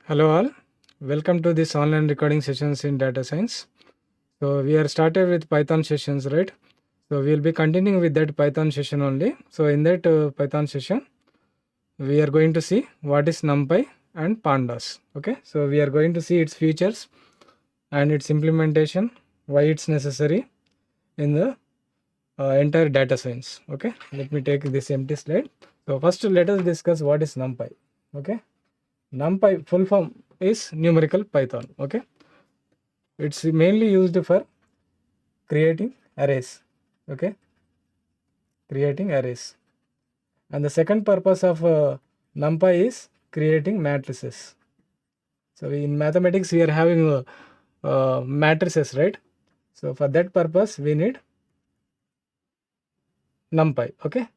Hello all, welcome to this online recording sessions in data science. So we are started with Python sessions, right? So we will be continuing with that Python session only. So in that Python session, we are going to see what is NumPy and pandas. Okay, so we are going to see its features and its implementation, why it's necessary in the entire data science. Okay, let me take this empty slide. So first let us discuss what is NumPy. Okay, NumPy full form is numerical Python. Okay, it's mainly used for creating arrays. Okay, creating arrays. And the second purpose of NumPy is creating matrices. So in mathematics we are having matrices, right? So for that purpose we need NumPy. Okay,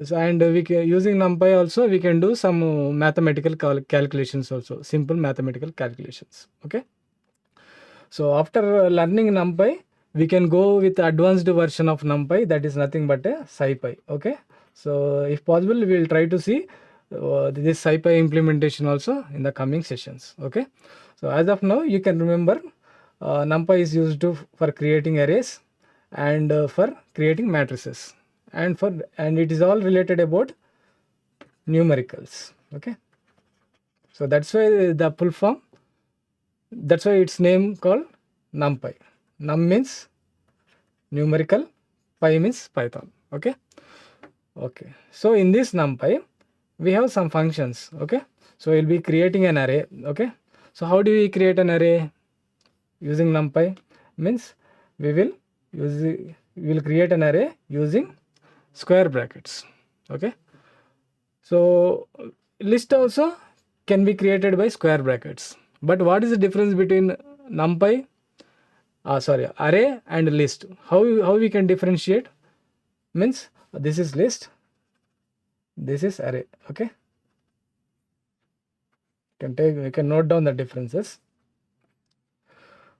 so and we can, using NumPy also we can do some mathematical calculations also, simple mathematical calculations. Okay, so after learning NumPy we can go with advanced version of NumPy, that is nothing but a SciPy. Okay, so if possible we will try to see this SciPy implementation also in the coming sessions. Okay, so as of now you can remember NumPy is used for creating arrays and for creating matrices, and it is all related about numericals. Okay, so that's why the full form, that's why its name called NumPy. Num means numerical, Py means Python. Okay, okay, so in this NumPy we have some functions. Okay, so we'll be creating an array. Okay, so how do we create an array using NumPy? Means we will create an array using square brackets. Okay, so list also can be created by square brackets, but what is the difference between NumPy array and list? How we can differentiate? Means this is list, this is array. Okay, we can note down the differences.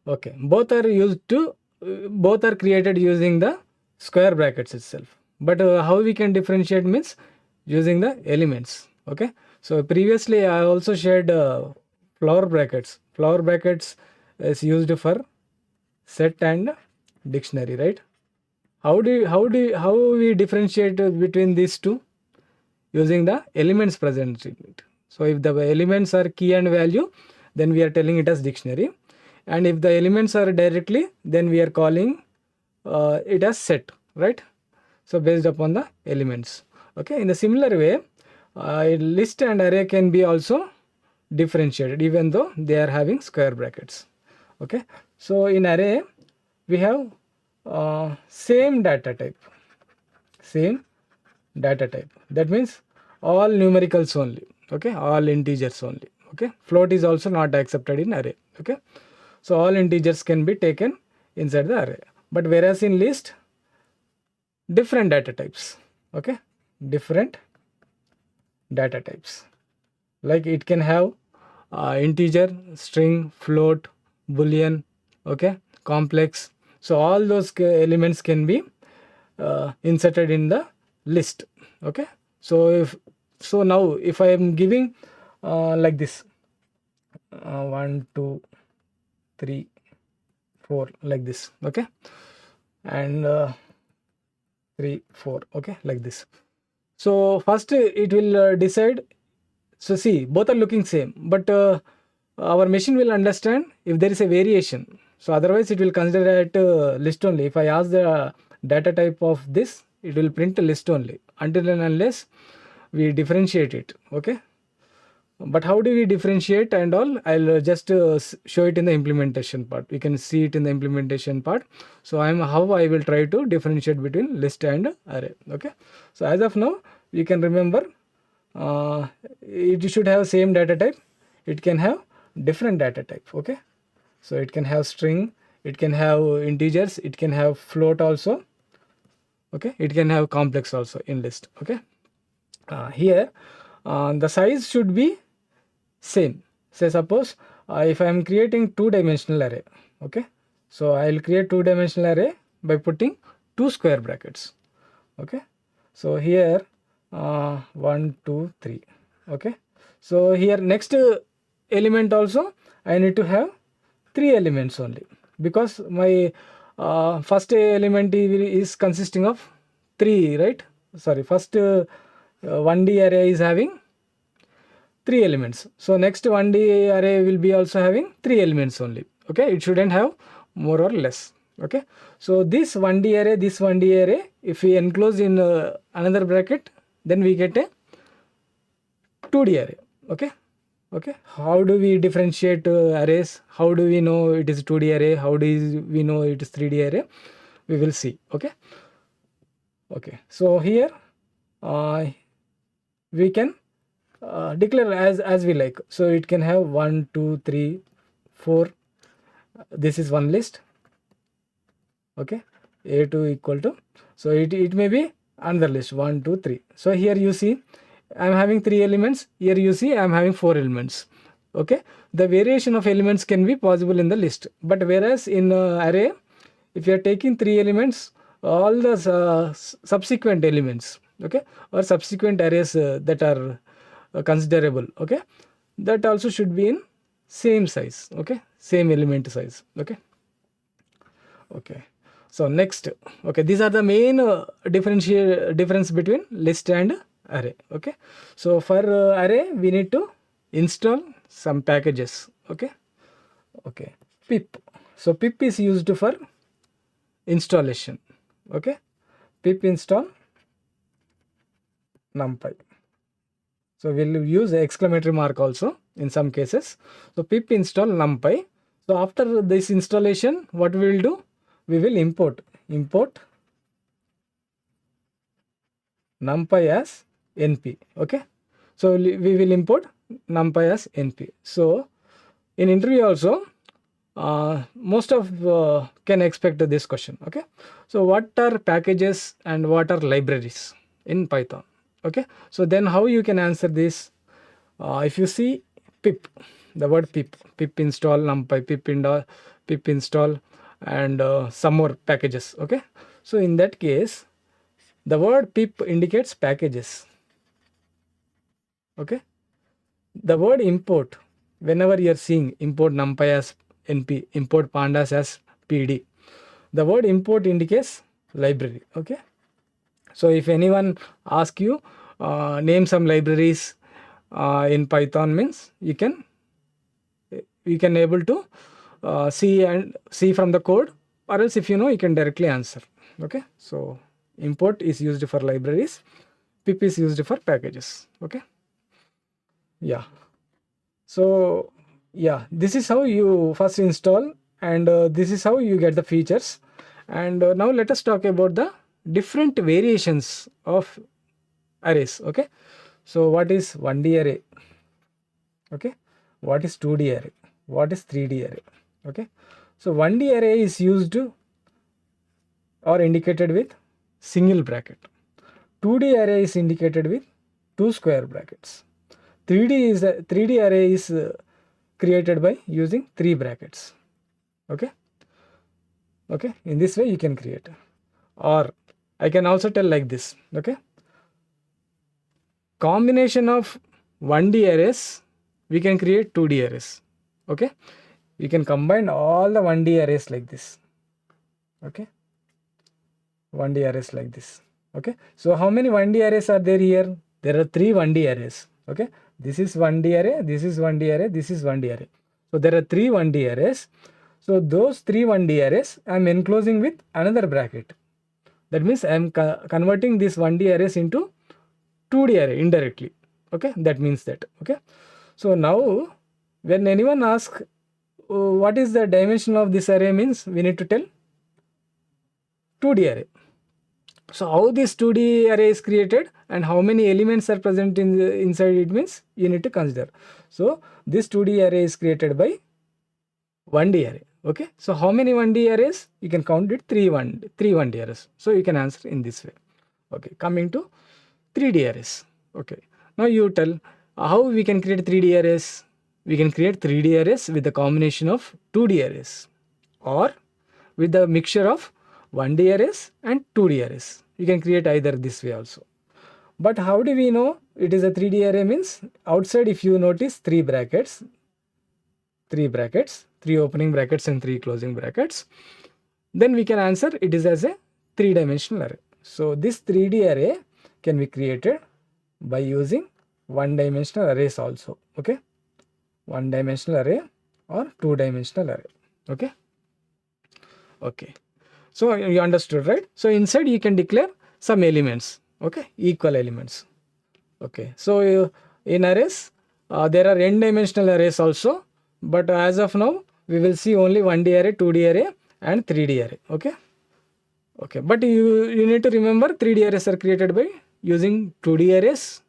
Okay, both are created using the square brackets itself, but how we can differentiate means using the elements. Okay, so previously I also shared flower brackets. Flower brackets is used for set and dictionary, right? How we differentiate between these two? Using the elements present in it. So if the elements are key and value, then we are telling it as dictionary, and if the elements are directly, then we are calling it as set, right? So based upon the elements. Okay, in a similar way list and array can be also differentiated even though they are having square brackets. Okay, so in array we have same data type, that means all numericals only. Okay, all integers only. Okay, float is also not accepted in array. Okay, so all integers can be taken inside the array, but whereas in list different data types. Okay, different data types, like it can have integer, string, float, boolean, okay, complex. So all those elements can be inserted in the list. Okay, so now if I am giving like this 1 2 3 4 like this. Okay, and 3 4, okay, like this. So first it will decide. So see, both are looking same, but our machine will understand if there is a variation. So otherwise it will consider it list only. If I ask the data type of this, it will print a list only until and unless we differentiate it. Okay, but how do we differentiate and all? I'll just show it in the implementation part. We can see it in the implementation part. So how I will try to differentiate between list and array. Okay, so as of now we can remember it should have same data type. It can have different data type. Okay, so it can have string, it can have integers, it can have float also. Okay, it can have complex also in list. Okay, here the size should be same. Say suppose if I am creating two-dimensional array. Okay, so I will create two-dimensional array by putting two square brackets. Okay, so here 1 2 3. Okay, so here next element also I need to have 3 elements only, because my first element is consisting of 3, right? Sorry, first 1D array is having 3 elements. So next 1D array will be also having 3 elements only. Okay, it shouldn't have more or less. Okay, so this 1D array, this 1D array, if we enclose in another bracket, then we get a 2D array. Okay, okay. How do we differentiate arrays? How do we know it is 2D array? How do we know it is 3D array? We will see. Okay, okay. So here we can declare as we like. So it can have 1 2 3 4. This is one list. Okay, a2 equal to, so it may be another list 1 2 3. So here you see I am having 3 elements, here you see I am having 4 elements. Okay, the variation of elements can be possible in the list, but whereas in array, if you are taking 3 elements, all the subsequent elements, okay, or subsequent arrays that are considerable, okay, that also should be in same size, okay, same element size. Okay, okay. So next, okay, these are the main difference between list and array. Okay, so for array we need to install some packages. Okay, okay, pip. So pip is used for installation. Okay, pip install NumPy. So we'll use exclamatory mark also in some cases. So pip install NumPy. So after this installation, what we will do? We will import NumPy as NP. Okay, so we will import NumPy as NP. So in interview also, most of can expect this question. Okay, so what are packages and what are libraries in Python? Okay, so then how you can answer this? If you see pip, the word pip install NumPy, pip install, and some more packages. Okay, so in that case, the word pip indicates packages. Okay, the word import, whenever you are seeing import NumPy as NP, import pandas as PD, the word import indicates library. Okay, so if anyone asks you name some libraries in Python, means you can able to see from the code, or else if you know, you can directly answer. Okay, so import is used for libraries, pip is used for packages. Okay, yeah. So yeah, this is how you first install, and this is how you get the features. And now let us talk about the different variations of arrays. Okay, so what is 1D array? Okay, what is 2D array? What is 3D array? Okay, so 1D array is used or indicated with single bracket. 2D array is indicated with 2 square brackets. 3D array is created by using 3 brackets. Okay, okay, in this way you can create. Or I can also tell like this. Okay, combination of 1D arrays, we can create 2D arrays. Okay, we can combine all the 1D arrays like this. Okay, 1D arrays like this. Okay, so how many 1D arrays are there here? There are 3 1D arrays. Okay, this is 1D array, this is 1D array, this is 1D array. So there are 3 1D arrays. So those 3 1D arrays I am enclosing with another bracket. That means I am converting this 1D arrays into 2D array indirectly. Okay, that means that. Okay, so now when anyone asks what is the dimension of this array, means we need to tell 2D array. So how this 2D array is created and how many elements are present inside it, means you need to consider. So this 2D array is created by 1D array. Okay, so how many 1D arrays? You can count it, 3 1D arrays. So you can answer in this way. Okay, coming to 3D arrays. Okay, now you tell how we can create 3D arrays. We can create 3D arrays with the combination of 2D arrays or with the mixture of 1D arrays and 2D arrays. you can create either this way also. But how do we know it is a 3D array? Means outside, if you notice 3 brackets, 3 opening brackets and 3 closing brackets, then we can answer it is as a 3-dimensional array. So this 3D array can be created by using 1-dimensional arrays also. Okay, 1-dimensional array or 2-dimensional array. Okay. Okay. So you understood, right? So inside you can declare some elements. Okay, equal elements. Okay. So in arrays, there are n-dimensional arrays also, but as of now we will see only 1D array, 2D array and 3D array. Okay. Okay. But you need to remember 3D arrays are created by using 2D arrays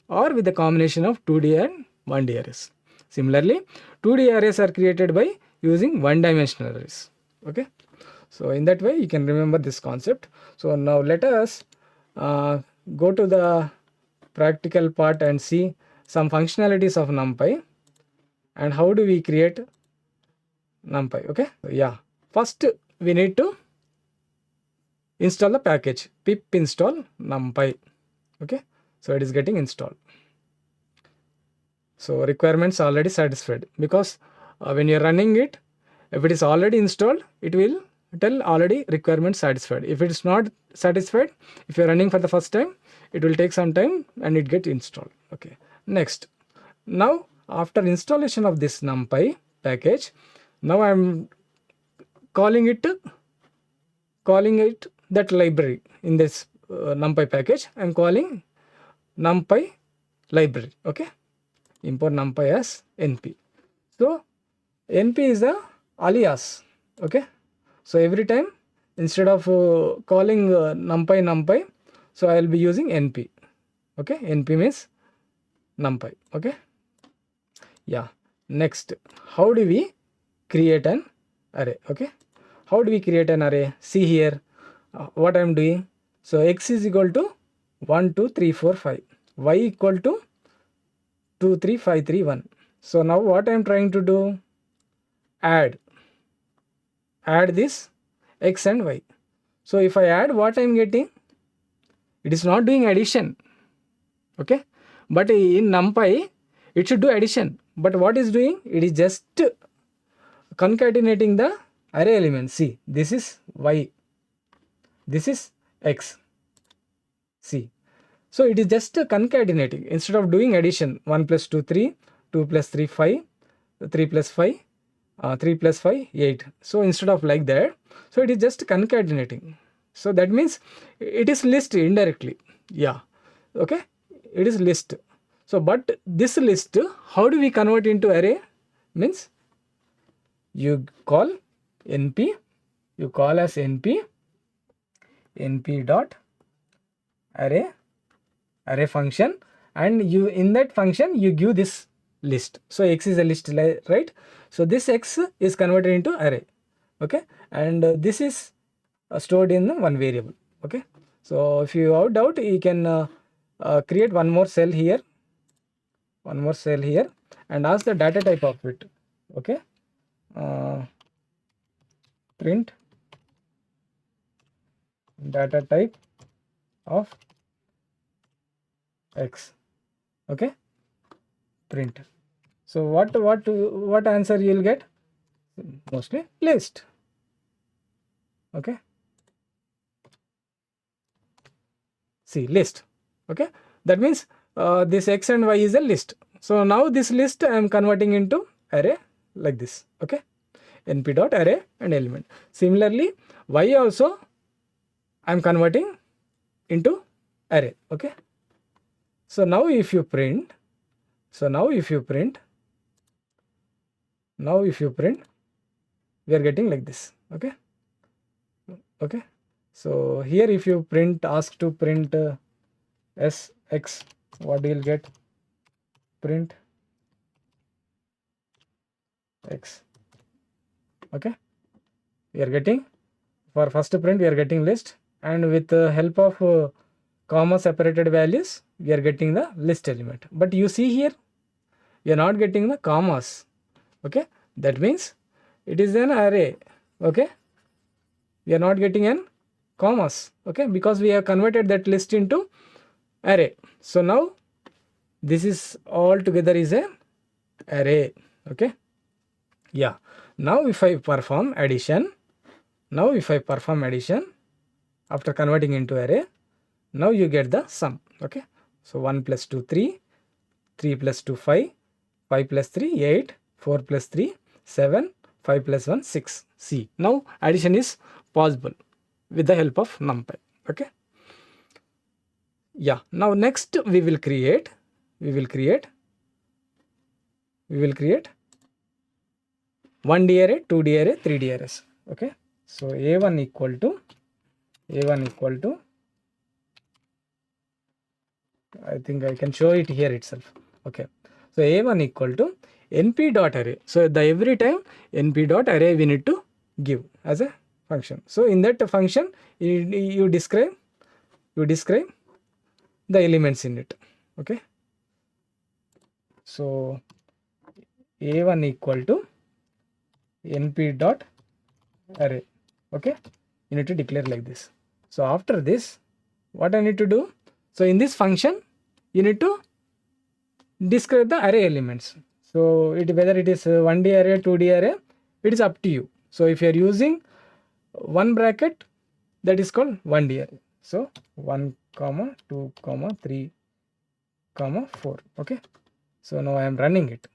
or with a combination of 2D and 1D arrays. Similarly, 2D arrays are created by using 1-dimensional arrays. Okay. So in that way you can remember this concept. So now let us go to the practical part and see some functionalities of NumPy and how do we create NumPy. Okay. Yeah. First we need to install the package pip install NumPy. Okay. So it is getting installed. So requirements already satisfied, because when you are running it, if it is already installed, it will tell already requirement satisfied. If it is not satisfied, if you are running for the first time, it will take some time and it get installed. Okay. Next, now after installation of this NumPy package, now I am calling it that library in this NumPy package. I am calling NumPy library. Okay. Import NumPy as np. So np is the alias. Okay. So every time instead of calling NumPy, so I will be using np. Okay. Np means NumPy. Okay. Yeah. Next, how do we create an array? Okay. How do we create an array? See here what I am doing. So x is equal to 1 2 3 4 5, y equal to 2 3 5 3 1. So now what I am trying to do, add this x and y. So if I add, what I am getting, it is not doing addition. Okay, but in NumPy it should do addition, but what is doing, it is just concatenating the array elements. See, this is y, this is x. See, so it is just concatenating instead of doing addition. 1 plus 2 3, 2 plus 3 5, 3 plus 5 3 plus 5 8. So instead of like that, so it is just concatenating. So that means it is list indirectly. Yeah. Okay, it is list. So but this list, how do we convert into array? Means you call np, you call as np dot array function, and you in that function you give this list. So x is a list, right? So this x is converted into array. Okay, and this is stored in one variable. Okay, so if you have doubt, you can create one more cell here, and ask the data type of it. Okay, print data type of x. Okay, print. So what answer you will get? Mostly list. Okay, see, list. Okay, that means this x and y is a list. So now this list I am converting into array like this. Okay, np dot array and element. Similarly, y also I am converting into array. Okay, so now if you print, we are getting like this. Okay, okay. So here if you print, ask to print sx, what you will get? Print x. Okay, we are getting, for first print we are getting list, and with the help of comma separated values we are getting the list element. But you see here we are not getting the commas. Okay, that means it is an array. Okay, we are not getting an commas, okay, because we have converted that list into array. So now this is all together is a array, okay. Yeah, now if I perform addition, after converting into array, now you get the sum, okay. So 1 plus 2 3, 3 plus 2 5, 5 plus 3 8, 4 plus 3 7, 5 plus 1 6. See, now addition is possible with the help of NumPy, okay. Yeah, now next we will create 1D array, 2D array, 3D arrays, okay. So A1 equal to I think I can show it here itself, okay. So A1 equal to np dot array. So the every time np dot array we need to give as a function. So in that function you describe the elements in it, okay. So A1 equal to np dot array, okay. You need to declare like this. So after this, what I need to do? So in this function you need to describe the array elements. So whether it is 1D array, 2D array, it is up to you. So if you are using one bracket, that is called 1D array. So 1 comma 2 comma 3 comma 4, okay. So now I am running it.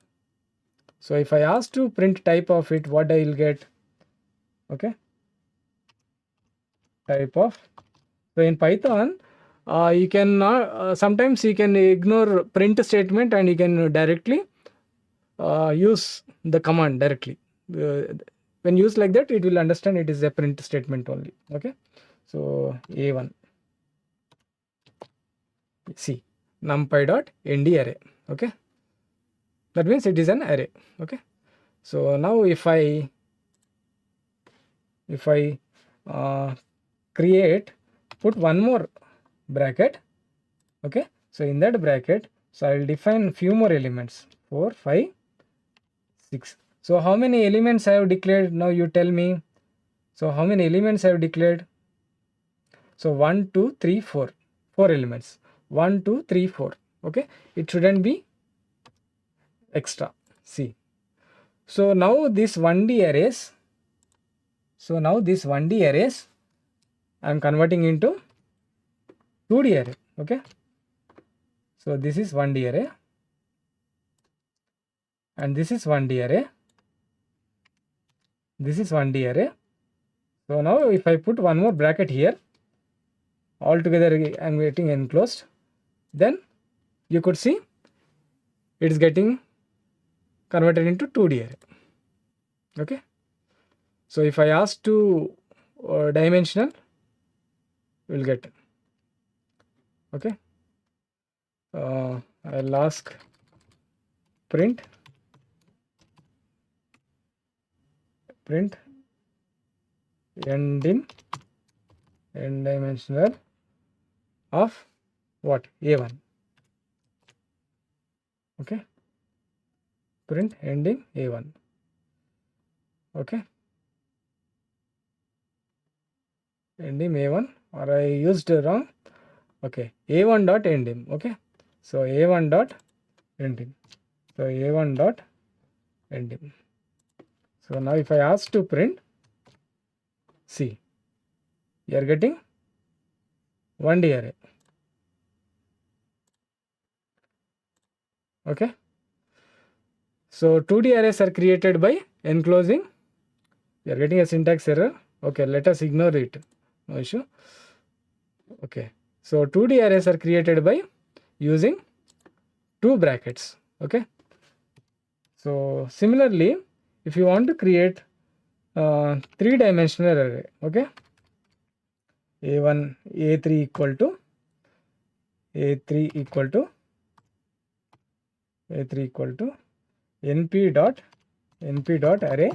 So if I ask to print type of it, what I will get, okay, type of. So in Python you can sometimes you can ignore print statement and you can directly use the command directly. When used like that, it will understand it is a print statement only, okay. So A1, see, numpy dot nd array, okay. That means it is an array, okay. So now if I put one more bracket, okay. So in that bracket, so I will define few more elements, 4 5 6. So how many elements I have declared? Now you tell me. So how many elements I have declared? So 1 2 3 4 elements, 1 2 3 4, okay. It shouldn't be extra, see. So now this 1D arrays, I am converting into 2D array, okay. So this is 1D array and this is 1D array, So now if I put one more bracket here, altogether I am getting enclosed, then you could see it is getting converted into 2D array, okay. So if I ask to dimensional, we will get, okay. I'll ask print end dimensional of what? A1, okay. Print ending A1, okay. Ending A1, or I used wrong, okay. A1 dot ending, okay. So A1 dot ending, so A1 dot ending. So now if I ask to print, see, you are getting 1D array, okay. So 2D arrays are created by enclosing. We are getting a syntax error, okay. Let us ignore it, no issue, okay. So 2D arrays are created by using two brackets, okay. So similarly, if you want to create 3-dimensional array, okay, A1 A3 equal to np dot array.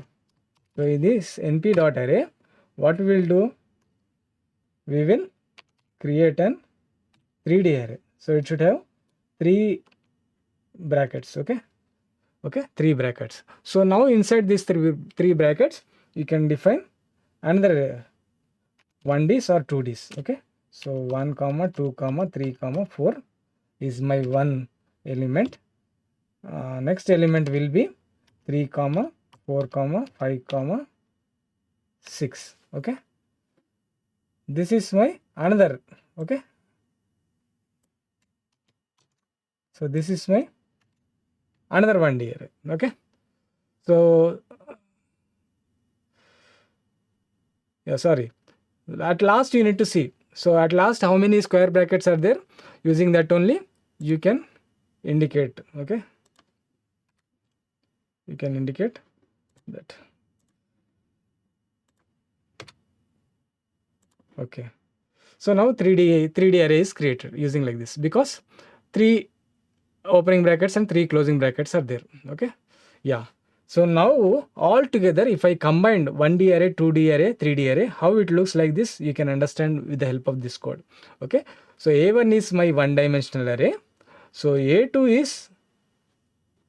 So in this np dot array, what we will do, we will create an 3D array. So it should have 3 brackets, okay, 3 brackets. So now inside these three brackets, you can define another 1Ds or 2Ds. Okay, so 1 comma 2 comma 3 comma 4 is my one element. Next element will be 3 comma 4 comma 5 comma 6. Okay, this is my another. Okay, so this is my another 1D array. Okay, so yeah, sorry, at last you need to see. So at last how many square brackets are there? Using that only you can indicate. Okay, you can indicate that. Okay, so now 3D array is created using like this, because 3 opening brackets and 3 closing brackets are there. Okay, yeah. So now all together, if I combined 1D array, 2D array, 3D array, how it looks like this, you can understand with the help of this code. Okay, so A1 is my one dimensional array. So A2 is,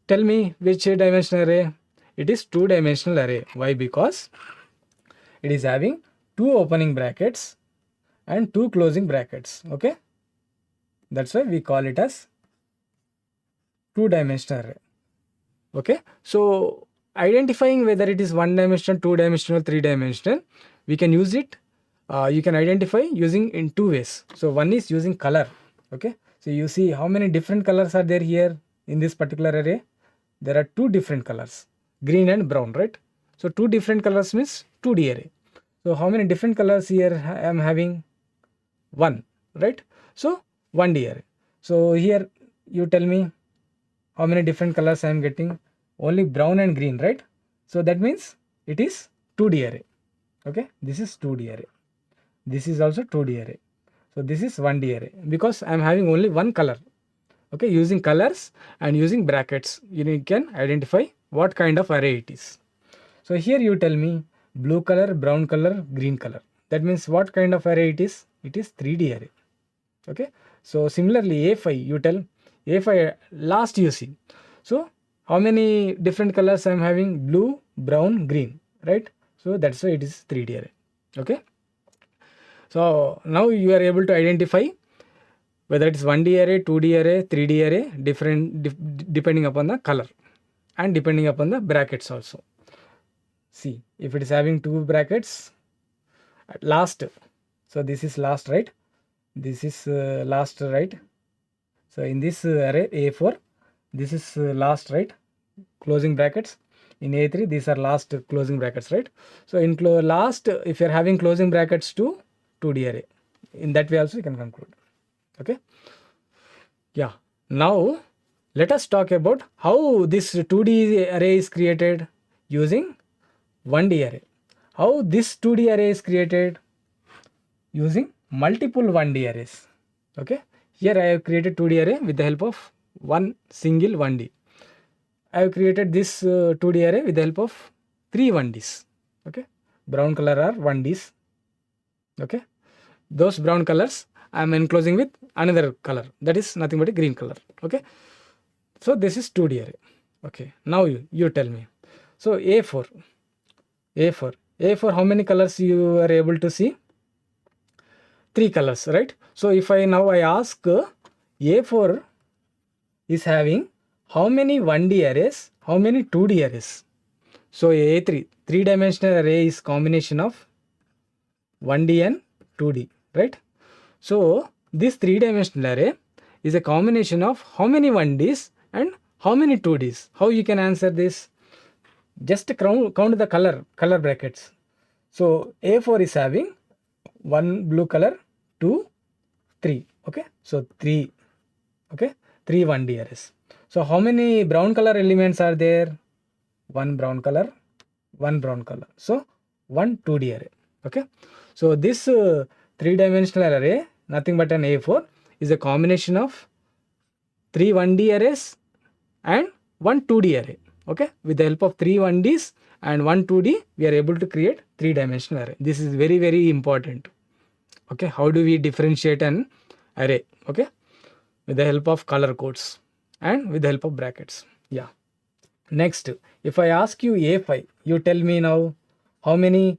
tell me which dimensional array? It is 2-dimensional array. Why? Because it is having 2 opening brackets and 2 closing brackets. Okay, that's why we call it as 2-dimensional array. Okay, so identifying whether it is 1-dimensional, 2-dimensional, 3-dimensional, we can use it. You can identify using in 2 ways. So one is using color. Okay, so you see how many different colors are there here in this particular array. There are 2 different colors, green and brown, right? So 2 different colors means 2D array. So how many different colors here I am having? 1, right? So 1D array. So here you tell me how many different colors I am getting? Only brown and green, right? So that means it is 2D array. Okay, this is 2D array. This is also 2D array. So this is 1D array because I am having only one color. Okay, using colors and using brackets, you can identify what kind of array it is. So here you tell me blue color, brown color, green color. That means what kind of array it is? It is 3D array. Okay, so similarly A5, you tell A5 last you see. So how many different colors I am having? Blue, brown, green, right? So that's why it is 3D array. Okay, so now you are able to identify whether it is 1D array, 2D array, 3D array, depending upon the color and depending upon the brackets also. See, if it is having 2 brackets at last, so this is last, right? This is last, right? So in this array A4, this is last, right? Closing brackets. In A3, these are last closing brackets, right? So in last, if you are having closing brackets to 2D array, in that way also you can conclude. Okay, yeah. Now let us talk about how this 2D array is created using 1D array. How this 2D array is created? Using multiple 1D arrays. Okay, here I have created 2D array with the help of one single 1D. I have created this 2D array with the help of 3 1Ds. Okay, brown color are 1Ds. Okay, those brown colors I am enclosing with another color, that is nothing but a green color. Okay, so this is 2D array. Okay, now you tell me. So A4, how many colors you are able to see? 3 colors, right? So if I ask A4 is having how many 1D arrays, how many 2D arrays? So A3, 3-dimensional array is combination of 1D and 2D, right? So this 3-dimensional array is a combination of how many 1Ds and how many 2Ds. How you can answer this? Just count the color brackets. So A4 is having 1 blue color, 2, 3. Okay, so 3. Okay, 3 1D arrays. So how many brown color elements are there? 1 brown color, 1 brown color. So 1 2D array. Okay, so this 3-dimensional array, nothing but an A4, is a combination of 3 1D arrays and 1 2D array. Okay, with the help of 3 1Ds and 1 2D, we are able to create 3-dimensional array. This is very, very important. Okay, how do we differentiate an array? Okay, with the help of color codes and with the help of brackets. Yeah. Next, if I ask you A5, you tell me now how many.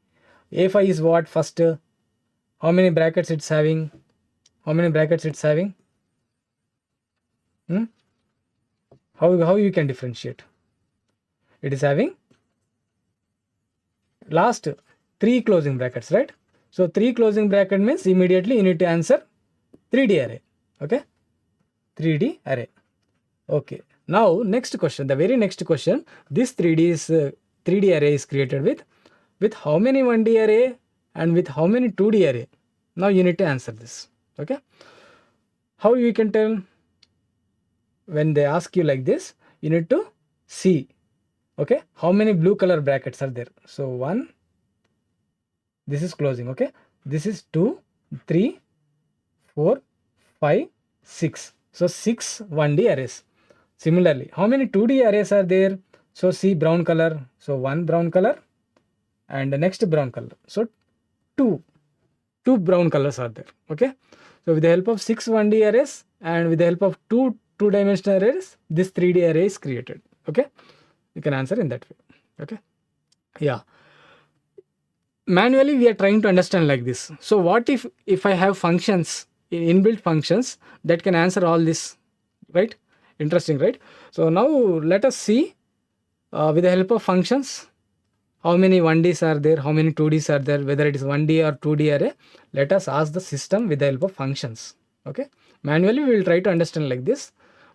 A5 is what? First How many brackets it's having? How many brackets it's having? How you can differentiate? It is having last 3 closing brackets, right? So 3 closing bracket means immediately you need to answer 3D array. Okay, 3D array. Okay, now next question, the very next question, this 3D array is created with how many 1D array and with how many 2D array? Now you need to answer this. Okay, how you can tell? When they ask you like this, you need to see, okay, how many blue color brackets are there. So 1, this is closing, okay, this is 2, 3, 4, 5, 6. So 6 1D arrays. Similarly, how many 2D arrays are there? So see brown color, so 1 brown color and the next brown color. So 2 brown colors are there. Okay, so with the help of 6 1D arrays and with the help of 2 2-dimensional arrays, this 3D array is created. Okay, you can answer in that way. Okay, yeah, manually we are trying to understand like this. So what if I have functions, inbuilt functions that can answer all this, right? Interesting, right? So now let us see with the help of functions how many 1Ds are there, how many 2Ds are there, whether it is 1D or 2D array. Let us ask the system with the help of functions. Okay, manually we will try to understand like this,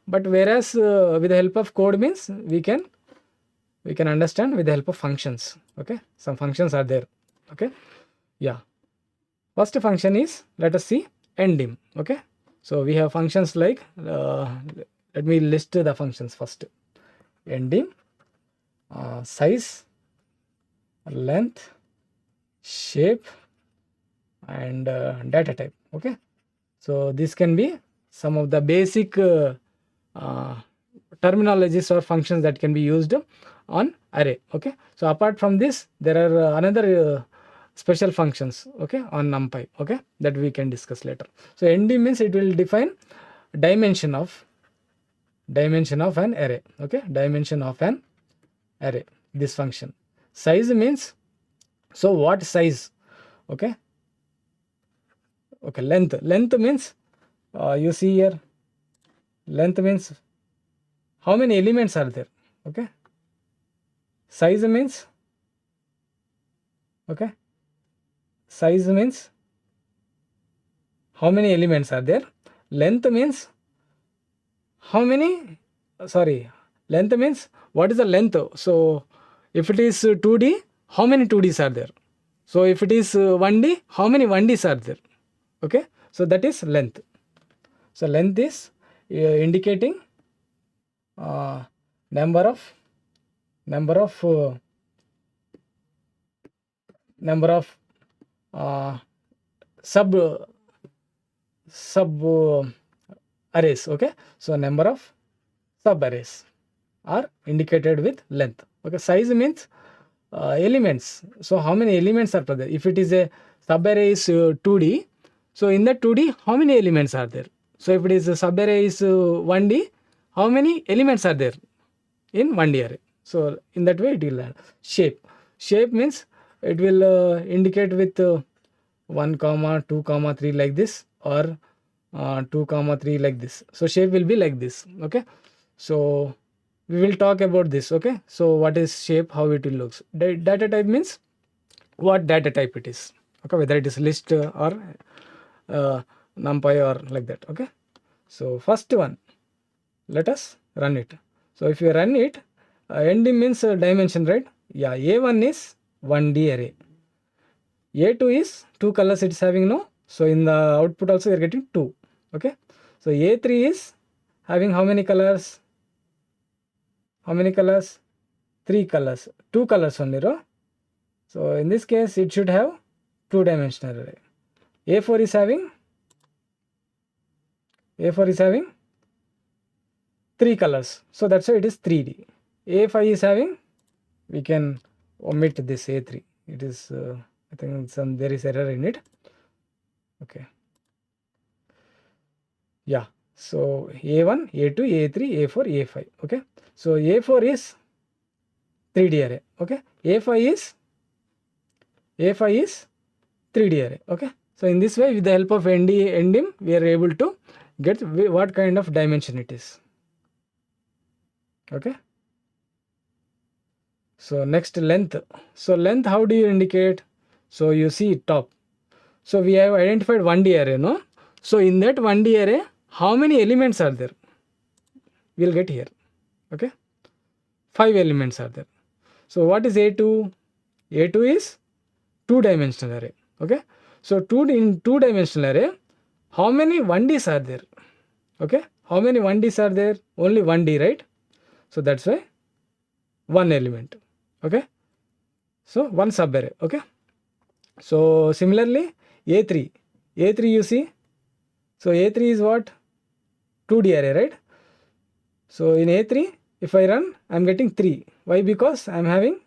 but whereas with the help of code means we can understand with the help of functions. Okay, some functions are there. Okay, yeah, first function is, let us see, ndim. Okay, so we have functions like let me list the functions first. Ndim, size, length, shape and data type. Okay, so this can be some of the basic terminologies or functions that can be used on array. Okay, so apart from this there are another special functions, okay, on NumPy, okay, that we can discuss later. So ndim means it will define dimension of an array. Okay, dimension of an array, this function. Size means, so what size? Okay, length means you see here, length means how many elements are there. Okay, size means, okay, size means how many elements are there. Length means how many, length means what is the length. So if it is 2D, how many 2Ds are there? So if it is 1D, how many 1Ds are there? Okay, so that is length. So length is indicating number of sub arrays. Okay, so number of sub arrays are indicated with length. Okay, size means elements. So how many elements are there? If it is a sub array is 2D, so in that 2D how many elements are there? So if it is a sub array is 1D, how many elements are there in 1D array? So in that way it will shape. Shape means it will indicate with 1, 2, 3 like this, or 2, 3 like this. So shape will be like this. Okay, so we will talk about this. Okay, so what is shape, how it will looks. Data type means what data type it is. Okay, whether it is list or NumPy or like that. Okay, so first one, let us run it. So if you run it, ndim means dimension, right? Yeah, A1 is 1D array. A2 is 2 colors it's having, no? So in the output also you're getting 2. Okay, so A3 is having how many colors? 3 colors, 2 colors only, right? So in this case it should have 2-dimensional array. A4 is having 3 colors, so that's why it is 3D. A5 is having, we can omit this A3, it is I think there is error in it. Okay, yeah, so A1, A2, A3, A4, A5. Okay, so A4 is 3D array. Okay, A5 is 3D array. Okay, So in this way, with the help of endim, we are able to get what kind of dimension it is. Okay. So next, length. So length, how do you indicate? So you see top. So we have identified 1D array, no? So in that 1D array, how many elements are there? We'll get here. Okay. 5 elements are there. So what is A2? A2 is 2-dimensional array. Okay. So in 2-dimensional array, how many 1Ds are there? Okay. How many 1Ds are there? Only 1D, right? So that's why 1 element. Okay. So 1 subarray. Okay. So similarly, A3 you see. So A3 is what? 2D array, right? So in A3, if I run, I am getting 3. Why? Because I am having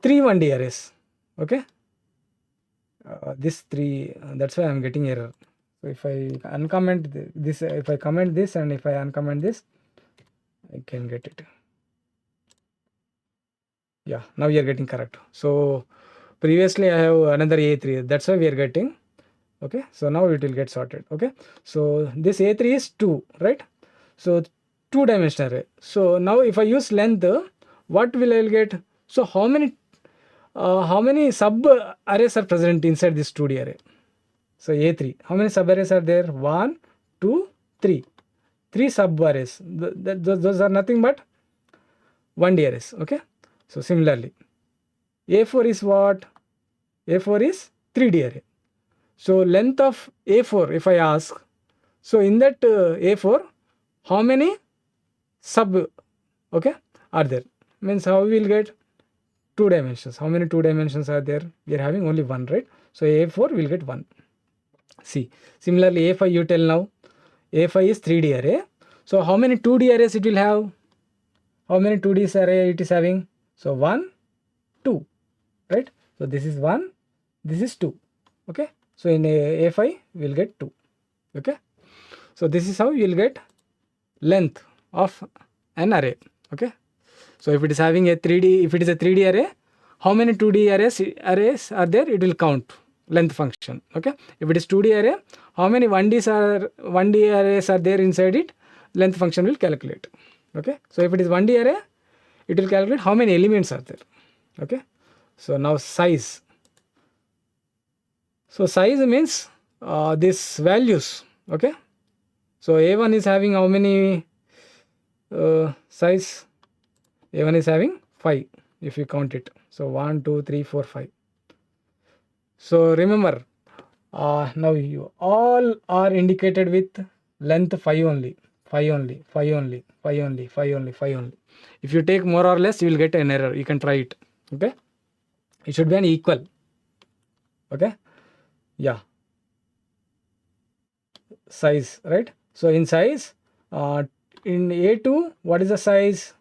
3 1D arrays. Okay. This 3, that's why I am getting error. So if I uncomment this, if I comment this and if I uncomment this, I can get it. Yeah, now you are getting correct. So previously I have another A3, that's why we are getting. Okay, so now it will get sorted. Okay, so this A3 is 2, right? So 2-dimensional array. So now if I use length, what will I get? So how many sub arrays are present inside this 2D array? So A3, how many sub arrays are there? 1, 2, 3. 3 sub arrays. Those are nothing but 1D arrays. Okay. So similarly, A4 is what? A4 is 3D array. So length of A4, if I ask, so in that A4, how many sub, okay, are there? Means how we will get 2 dimensions. How many 2 dimensions are there? We are having only 1, right? So A4 will get 1. See, similarly A5 you tell now. A5 is 3D array. So how many 2D arrays it will have? How many 2D array it is having? So 1, 2, right? So this is 1, this is 2. Okay. So in A5 we will get 2. Okay. So this is how you will get length of an array. Okay. So if it is having a 3D, if it is a 3D array, how many 2D arrays are there? It will count length function. Okay. If it is 2D array, how many 1D arrays are there inside it? Length function will calculate. Okay. So if it is 1D array, it will calculate how many elements are there. Okay. So now size. So size means this values. Okay. So A1 is having how many size? A1 is having 5 if you count it. So 1, 2, 3, 4, 5. So remember, now you all are indicated with length 5 only. 5 only, 5 only, 5 only, 5 only, 5 only. If you take more or less, you will get an error. You can try it. Okay. It should be an equal. Okay. Yeah. Size, right? So in size, in A2, what is the size?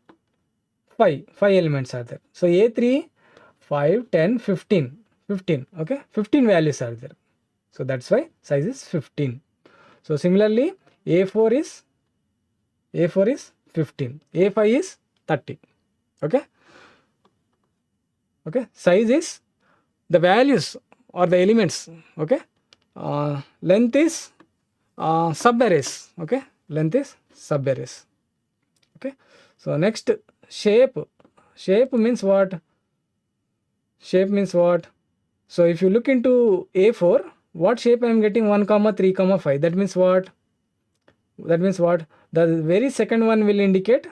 5 elements are there. So A3, 5, 10, 15. 15. Okay. 15 values are there. So that's why size is 15. So similarly, A4 is 15. A5 is 30. Okay. Okay. Size is the values or the elements. Okay. Length is subarrays. Okay. Length is subarrays. Okay. So next, shape. Shape means what? Shape means what? So if you look into A4, what shape I am getting? 1, 3, 5. That means what? That means what? The very second one will indicate,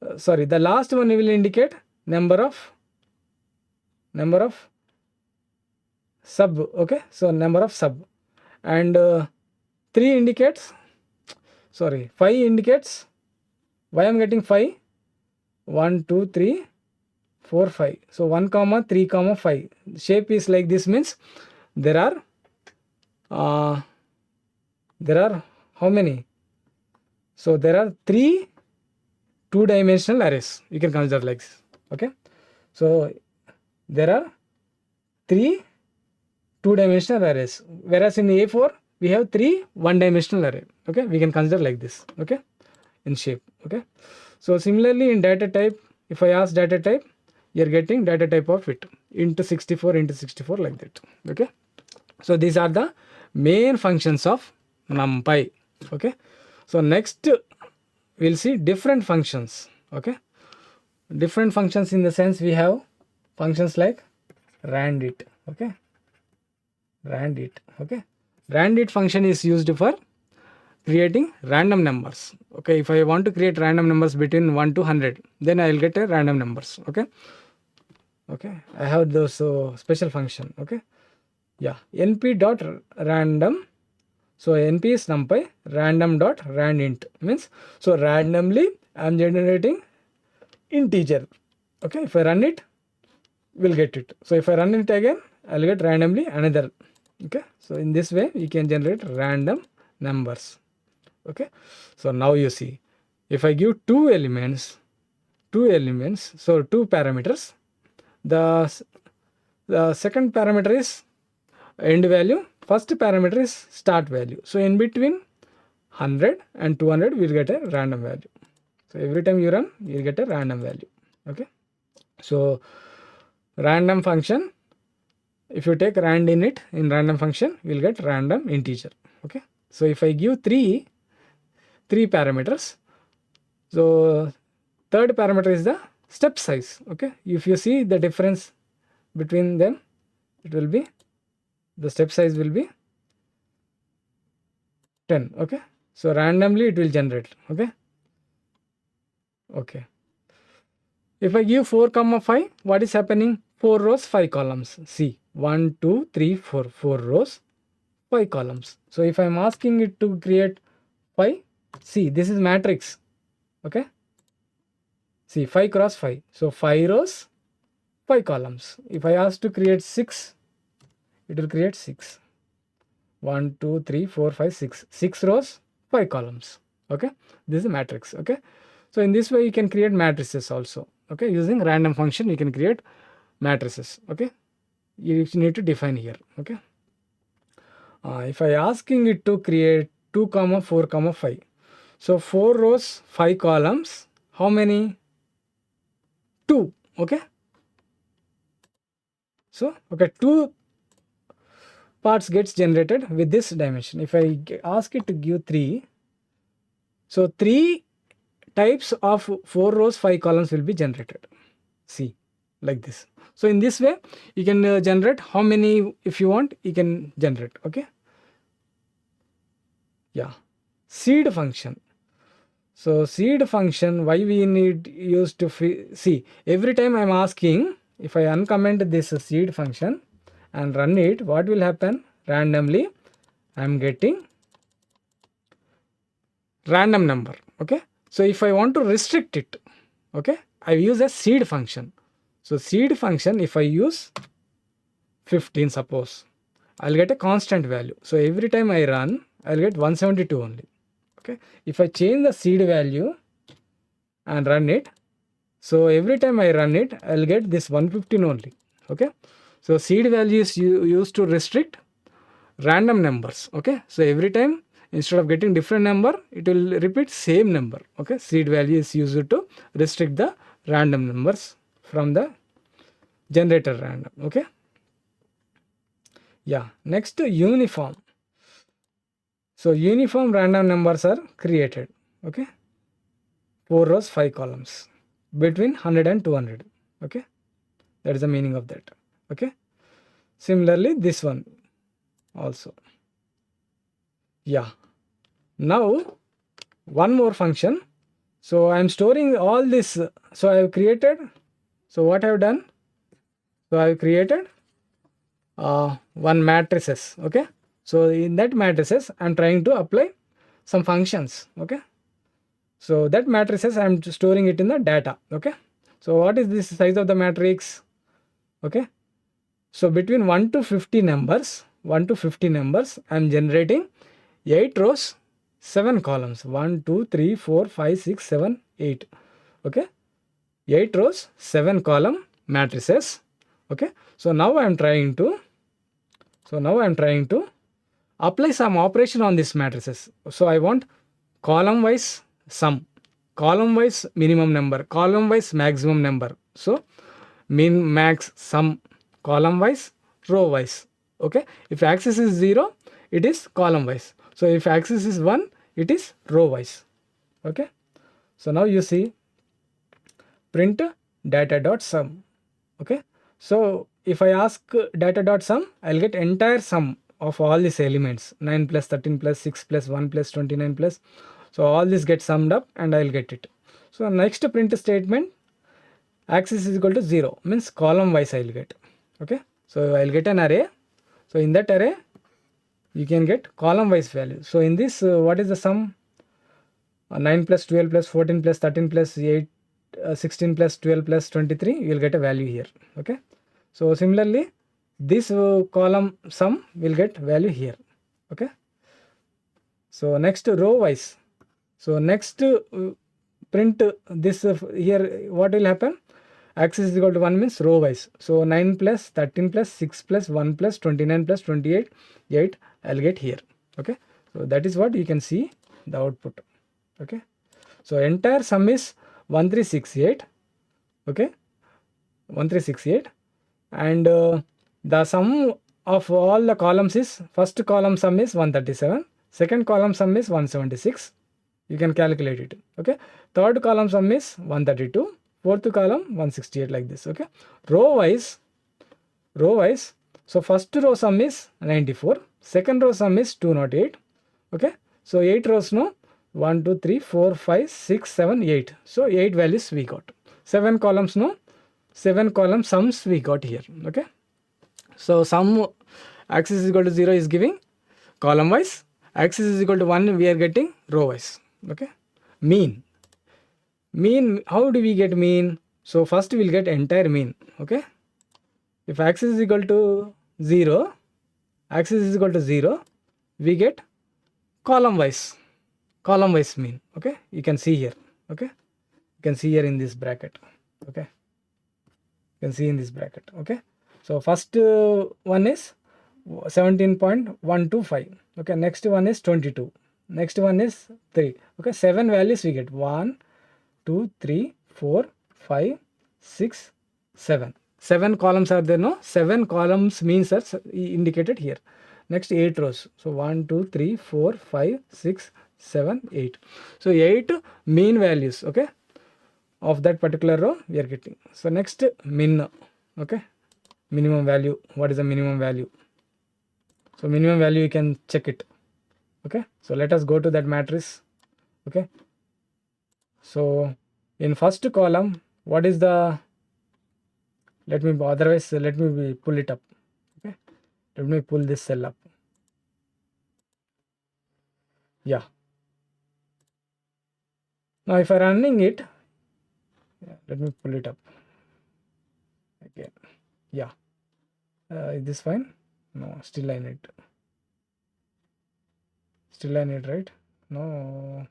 the last one will indicate number of sub. Okay. So number of sub. And 3 indicates, 5 indicates. Why I am getting 5? 1, 2, 3, 4, 5. So 1, 3, 5. Shape is like this, means there are how many? So there are 3 2-dimensional arrays. You can consider like this. Okay. So there are 3 2-dimensional arrays, whereas in A4 we have 3 1-dimensional array. Okay. We can consider like this. Okay. In shape. Okay. So similarly in data type, if I ask data type, you are getting data type of it. into 64 into 64 like that. Okay, so these are the main functions of NumPy. Okay, so next we'll see different functions. Okay, different functions in the sense we have functions like randit. Okay, randit. Okay, randit function is used for creating random numbers. Okay, if I want to create random numbers between 1 to 100, then I will get a random numbers. Okay, okay, I have those special function. Okay, yeah, np dot random. So np is NumPy, random dot randint means, so randomly I'm generating integer. Okay, if I run it, we'll get it. So if I run it again, I'll get randomly another. Okay, so in this way you can generate random numbers. Okay, so now you see, if I give two elements, so two parameters, the second parameter is end value, first parameter is start value. So in between 100 and 200 we'll get a random value. So every time you run, you'll get a random value. Okay, so random function, if you take rand in it, in random function, we'll get random integer. Okay, so if I give three parameters, so third parameter is the step size. Okay, if you see the difference between them, it will be, the step size will be 10. Okay, so randomly it will generate. Okay, okay, if I give 4 comma 5, what is happening? 4 rows 5 columns. See, 1 2 3 4, 4 rows 5 columns. So if I'm asking it to create 5, see, this is matrix. Okay, see, 5 cross 5, so 5 rows 5 columns. If I ask to create 6, it will create 6. 1 2 3 4 5 6, 6 rows 5 columns. Okay, this is a matrix. Okay, so in this way you can create matrices also. Okay, using random function you can create matrices. Okay, you need to define here. Okay, if I asking it to create 2 comma 4 comma 5, so 4 rows 5 columns, how many? 2. Okay, so okay, 2 parts gets generated with this dimension. If I ask it to give 3, so 3 types of 4 rows 5 columns will be generated. See, like this. So in this way you can generate how many, if you want, you can generate. Okay, yeah, seed function. So seed function, why we need use to see, every time I'm asking, if I uncomment this seed function and run it, what will happen? Randomly I'm getting random number. Okay, so if I want to restrict it, okay, I use a seed function. So seed function, if I use 15 suppose, I'll get a constant value. So every time I run, I'll get 172 only. Okay, if I change the seed value and run it, so every time I run it, I'll get this 115 only. Okay, so seed value is used to restrict random numbers. Okay, so every time instead of getting different number, it will repeat same number. Okay, seed value is used to restrict the random numbers from the generator random. Okay, yeah, next uniform. So uniform random numbers are created. Okay, 4 rows 5 columns between 100 and 200. Okay, that is the meaning of that. Okay, similarly this one also. Yeah, now one more function. So I am storing all this. So I have created, so what I have done, so I have created one matrices. Okay, so in that matrices I am trying to apply some functions. Okay, so that matrices I am storing it in the data. Okay, so what is this size of the matrix? Okay, so between 1 to 50 numbers, I am generating 8 rows 7 columns. 1 2 3 4 5 6 7 8. Okay, 8 rows 7 column matrices. Okay, so now I am trying to apply some operation on these matrices. So I want column wise sum, column wise minimum number, column wise maximum number. So min, max, sum. column wise, row wise. Okay, if axis is 0, it is column wise. So if axis is 1, it is row wise. Okay, so now you see print data dot sum. Okay, so if I ask data dot sum, I'll get entire sum of all these elements, 9 plus 13 plus 6 plus 1 plus 29 plus. So all this gets summed up and I'll get it. So next print statement, axis is equal to 0 means column wise I'll get. Okay, so I'll get an array. So in that array you can get column wise value. So in this what is the sum? 9 plus 12 plus 14 plus 13 plus 8 16 plus 12 plus 23, you will get a value here. Okay, so similarly this column sum will get value here. Okay, so next row wise, so next print this here, what will happen? Axis is equal to 1 means row wise. So 9 plus 13 plus 6 plus 1 plus 29 plus 28, 8 I'll get here. Okay, so that is what you can see the output. Okay, so entire sum is 1368. Okay, 1368, and the sum of all the columns is, first column sum is 137, second column sum is 176. You can calculate it. Okay, third column sum is 132, fourth column 168, like this. Okay, row wise, so first row sum is 94, second row sum is 208. Okay, so 8 rows, no, 1 2 3 4 5 6 7 8, so 8 values we got. 7 columns, no, 7 column sums we got here. Okay, so sum axis is equal to 0 is giving column wise, axis is equal to 1 we are getting row wise. Okay, mean, how do we get mean? So first we will get entire mean. Okay, if axis is equal to 0, we get column wise mean. Okay, you can see here. Okay, you can see here in this bracket. Okay, you can see in this bracket. Okay, so first one is 17.125. okay, next one is 22, next one is 3. Okay, 7 values we get, 1 2 3 4 5 6 7. 7 columns are there, no, 7 columns means are indicated here. Next 8 rows, so 1 2 3 4 5 6 7 8. So 8 mean values, okay, of that particular row we are getting. So next min. Okay, minimum value, what is the minimum value? So minimum value you can check it. Okay, so let us go to that matrix. Okay, so in first column, what is the, let me pull it up. Okay, let me pull this cell up. Yeah, now if I running it, let me pull it up again. Yeah, is this fine? No, still I need right? No,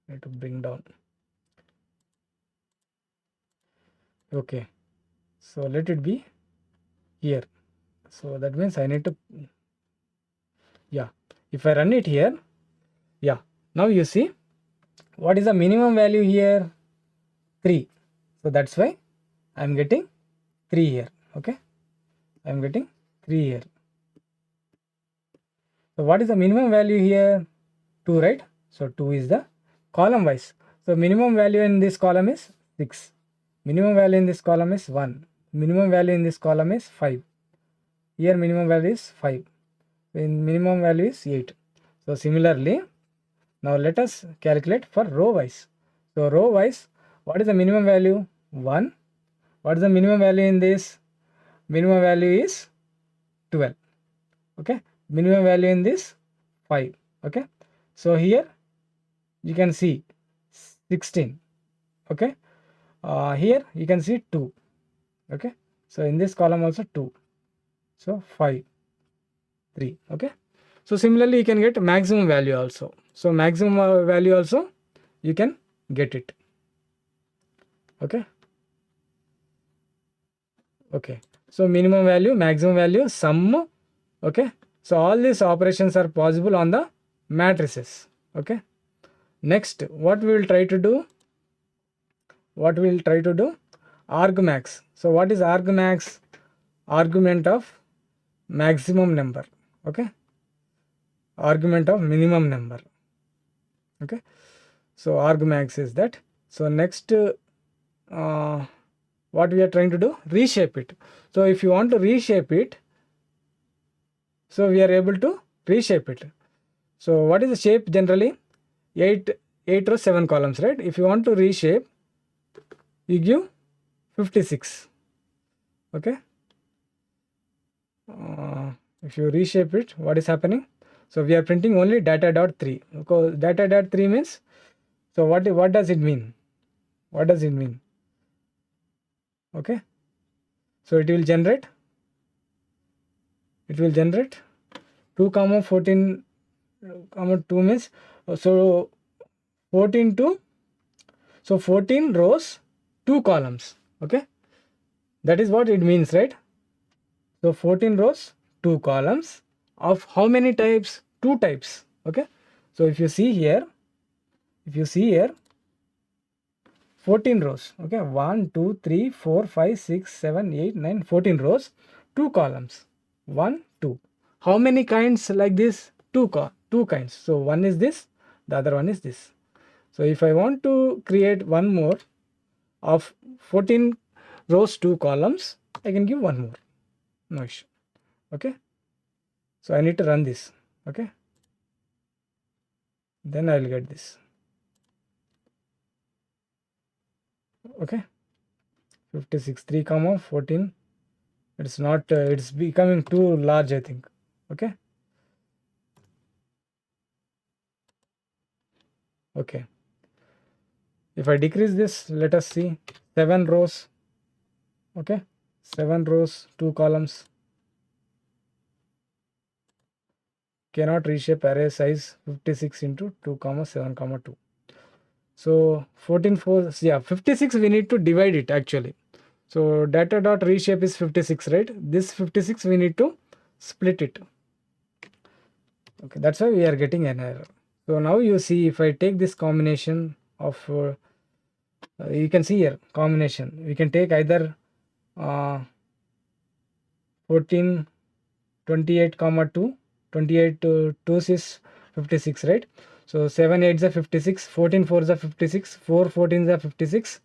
I need to bring down. Okay, so let it be here. So that means I need to, yeah, if I run it here, yeah, now you see what is the minimum value here? 3. So that's why I'm getting 3 here. Okay, I'm getting 3 here. So what is the minimum value here? 2, right? So 2 is the column wise. So minimum value in this column is 6. Minimum value in this column is 1. Minimum value in this column is 5. Here minimum value is 5. In minimum value is 8. So similarly, now let us calculate for row wise. So row wise, what is the minimum value? 1. What is the minimum value in this? Minimum value is 12. Okay, minimum value in this 5. Okay, so here you can see 16. Okay, here you can see 2. Okay, so in this column also 2. So 5, 3. Okay, so similarly you can get maximum value also. So maximum value also you can get it. Okay, okay, so minimum value, maximum value, sum. Okay, so all these operations are possible on the matrices. Okay, next what we will try to do? Argmax. So what is argmax? argument of maximum number, okay, argument of minimum number, okay. So argmax is that. So next what we are trying to do, reshape it. So if you want to reshape it, so we are able to reshape it. So what is the shape generally? 8 rows 7 columns, right? If you want to reshape, you give 56, okay. If you reshape it, what is happening? So we are printing only data.3, because data.3 means, so what does it mean? What does it mean? Okay, so it will generate 2 comma 14 comma 2 means, so 14 to, so 14 rows 2 columns, okay, that is what it means, right? So 14 rows 2 columns of how many types? 2 types, okay. So if you see here 14 rows, okay, 1 2 3 4 5 6 7 8 9 14 rows, 2 columns, 1 2. How many kinds like this? 2 kinds. So one is this, the other one is this. So if I want to create one more of 14 rows 2 columns, I can give one more, no issue, okay. So I need to run this, okay, then I will get this, okay. 56 3 comma 14, it's not it's becoming too large, I think, okay. Okay, if I decrease this, let us see, 7 rows, okay, 7 rows 2 columns, cannot reshape array size 56 into 2 comma 7 comma 2. So 14 4, yeah, 56 we need to divide it actually. So data dot reshape is 56, right? This 56 we need to split it, okay, that's why we are getting an error. So now you see, if I take this combination of you can see here combination, we can take either 14 28 comma 2, 28 to 2 is 56, right? So 7 8 is 56, 14 4 is 56, 4 14 is 56,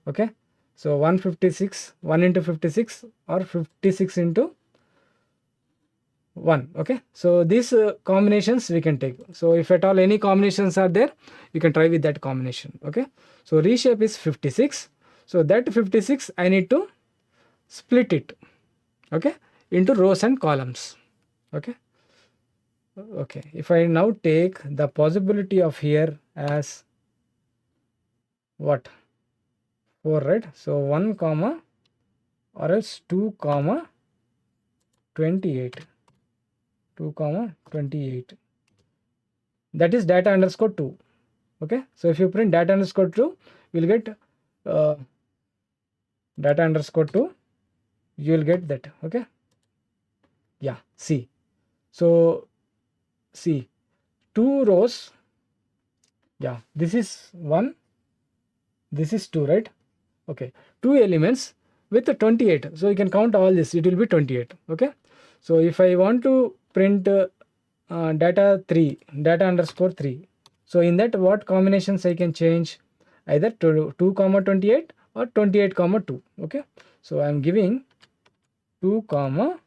okay. So 156, 1 into 56 or 56 into 1, okay. So these combinations we can take. So if at all any combinations are there, you can try with that combination, okay. So reshape is 56, so that 56 I need to split it, okay, into rows and columns, okay. Okay, if I now take the possibility of here as what, 4, right? So 1 comma or else 2 comma 28, 2 comma 28, that is data underscore 2, okay. So if you print data underscore 2, you will get data underscore 2, you will get that, okay. Yeah, see, so see 2 rows, yeah, this is 1, this is 2, right? Okay, 2 elements with 28, so you can count all this, it will be 28, okay. So if I want to print data underscore 3, so in that what combinations I can change, either 2 comma 28 or 28 comma 2, okay. So I am giving 2 comma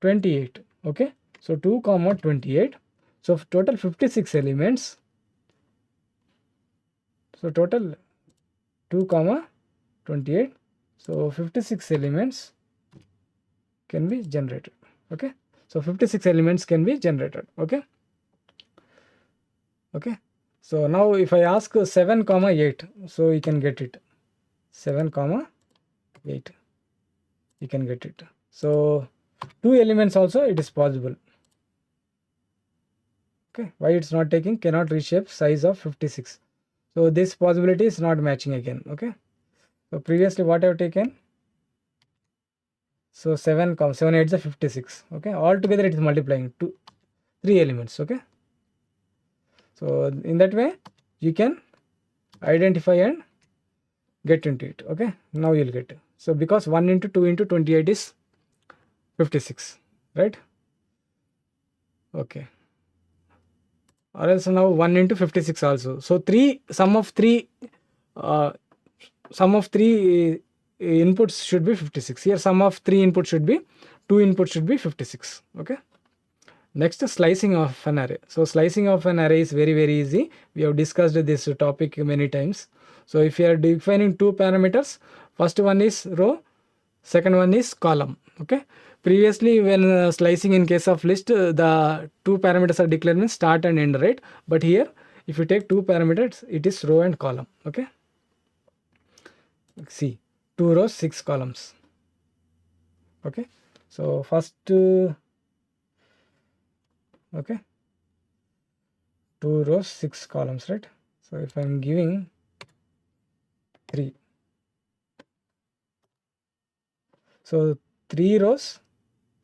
28, okay. So 2 comma 28, so total 56 elements, so total 2 comma 28, so 56 elements can be generated, okay. So 56 elements can be generated, okay. Okay, so now if I ask 7 comma 8, so you can get it, 7 comma 8, you can get it. So 2 elements also it is possible, okay. Why it's not taking, cannot reshape size of 56, so this possibility is not matching again, okay. So previously what I have taken, so 7 comma 7 8 is 56, okay, altogether it is multiplying 3 elements, okay. So in that way you can identify and get into it, okay. Now you'll get it. So because 1 into 2 into 28 is 56, right? Okay. Or else now 1 into 56 also. So sum of three inputs should be 56. Here sum of 3 inputs should be 2 inputs should be 56. Okay. Next, slicing of an array. So slicing of an array is very easy. We have discussed this topic many times. So if you are defining 2 parameters, first one is row, second one is column. Okay. Previously when slicing in case of list, the 2 parameters are declared means start and end, right? But here if you take 2 parameters, it is row and column. Okay. See, 2 rows 6 columns. Okay. So first okay, 2 rows 6 columns, right? So if I am giving 3, so 3 rows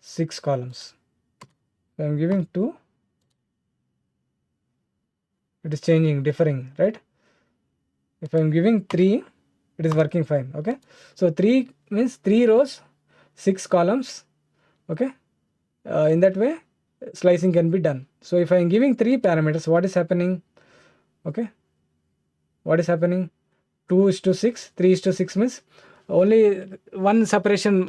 6 columns. If I am giving 2, it is changing, differing, right? If I am giving 3, it is working fine. Okay, so 3 means 3 rows 6 columns. Okay, in that way slicing can be done. So if I am giving 3 parameters, what is happening? Okay, what is happening? 2:6, 3:6 means only one separation,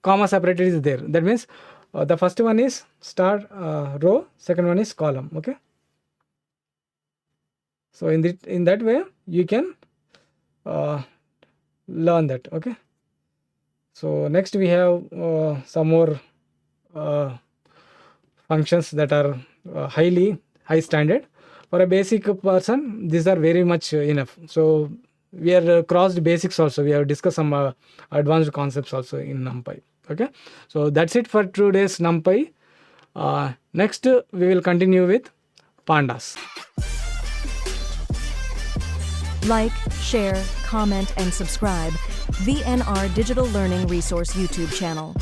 comma separated is there. That means the first one is star row, second one is column. Okay, so in that way you can learn that. Okay, so next we have some more functions that are high standard. For a basic person, these are very much enough. So we are crossed basics also. We have discussed some advanced concepts also in NumPy. Okay, so that's it for today's NumPy. Next we will continue with pandas. Like, share, comment, and subscribe VNR Digital Learning Resource YouTube channel.